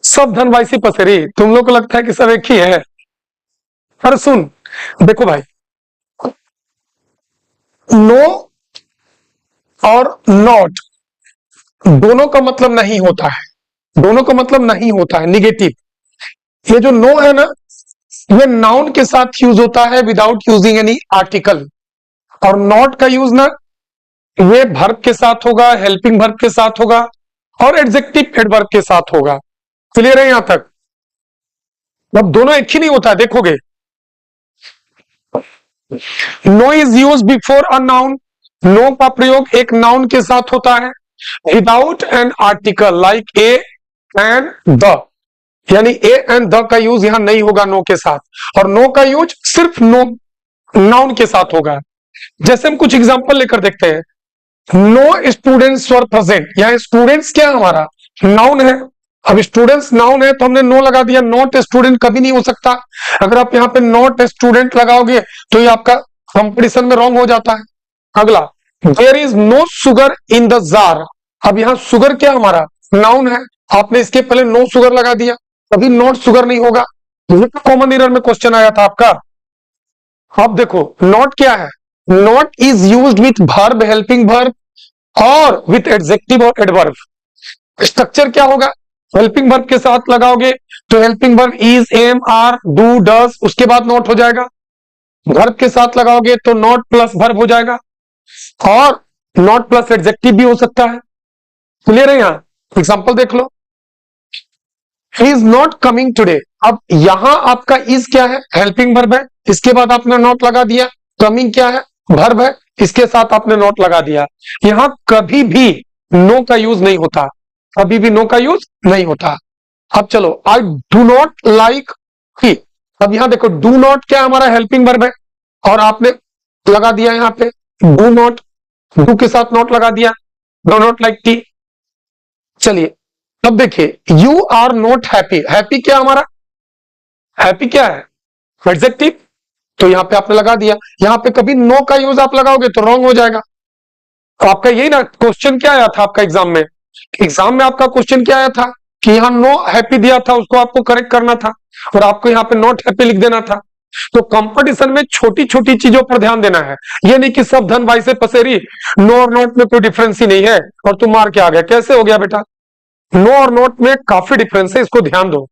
सब धन Y C पसेरी। तुम लोग को लगता है कि सब एक ही है। पर सुन, देखो भाई, नो और नॉट दोनों का मतलब नहीं होता है, दोनों का मतलब नहीं होता है निगेटिव। ये जो नो है ना, ये नाउन के साथ यूज होता है विदाउट यूजिंग एनी आर्टिकल, और नॉट का यूज ना ये वर्ब के साथ होगा, हेल्पिंग वर्ब के साथ होगा और एडजेक्टिव एडवर्ब के साथ होगा। क्लियर है यहां तक? अब दोनों एक ही नहीं होता है, देखोगे। No is use before a noun, no का प्रयोग एक नाउन के साथ होता है without an article like a and the, यानी ए एंड द का यूज यहां नहीं होगा नो के साथ, और नो का यूज सिर्फ नो नाउन के साथ होगा। जैसे हम कुछ एग्जांपल लेकर देखते हैं, नो स्टूडेंट्स वर प्रेजेंट, यहां स्टूडेंट्स क्या हमारा नाउन है। अब स्टूडेंट्स नाउन है तो हमने नो लगा दिया, नॉट स्टूडेंट कभी नहीं हो सकता। अगर आप यहाँ पे नॉट स्टूडेंट लगाओगे तो ये आपका कंपटीशन में रॉन्ग हो जाता है। अगला, there is no sugar in the jar, अब यहाँ शुगर क्या हमारा नाउन है, आपने इसके पहले नो शुगर लगा दिया, कभी नॉट शुगर नहीं होगा। ये कॉमन एरर में क्वेश्चन आया था आपका। अब देखो नॉट क्या है, not is used with verb, helping verb और विथ एडजेक्टिव और एडवर्ब। स्ट्रक्चर क्या होगा, हेल्पिंग वर्ब के साथ लगाओगे तो helping verb is, am, are, do, does, उसके बाद नॉट हो जाएगा। वर्ब के साथ लगाओगे तो नॉट प्लस वर्ब हो जाएगा, और नॉट प्लस एडजेक्टिव भी हो सकता है। क्लियर है? यहां एग्जांपल देख लो, he is not coming today, अब यहां आपका इज क्या है, हेल्पिंग वर्ब है, इसके बाद आपने नॉट लगा दिया। कमिंग क्या है, वर्ब है, इसके साथ आपने नॉट लगा दिया। यहां कभी भी नो का यूज नहीं होता, कभी भी नो का यूज नहीं होता। अब चलो, I do not like he, अब यहां देखो डू नॉट क्या हमारा हेल्पिंग वर्ब है, और आपने लगा दिया यहां पे डू नॉट, डू के साथ नॉट लगा दिया, डू नॉट लाइक टी। चलिए अब देखिए, you are not happy, happy क्या हमारा, हैप्पी क्या है एडजेक्टिव, तो यहां पे आपने लगा दिया। यहां पे कभी नो का यूज आप लगाओगे तो रॉन्ग हो जाएगा। तो आपका यही ना क्वेश्चन क्या आया था आपका एग्जाम में, एग्जाम में आपका क्वेश्चन क्या आया था कि यहाँ नो हैप्पी दिया था, उसको आपको करेक्ट करना था और आपको यहाँ पे नॉट हैप्पी लिख देना था। तो कंपटीशन में छोटी छोटी चीजों पर ध्यान देना है, ये नहीं कि सब धन भाई से पसेरी, नो और नॉट में कोई डिफरेंस ही नहीं है और तुम मार के आ गए। कैसे हो गया बेटा, नो और नॉट में काफी डिफरेंस है, इसको ध्यान दो।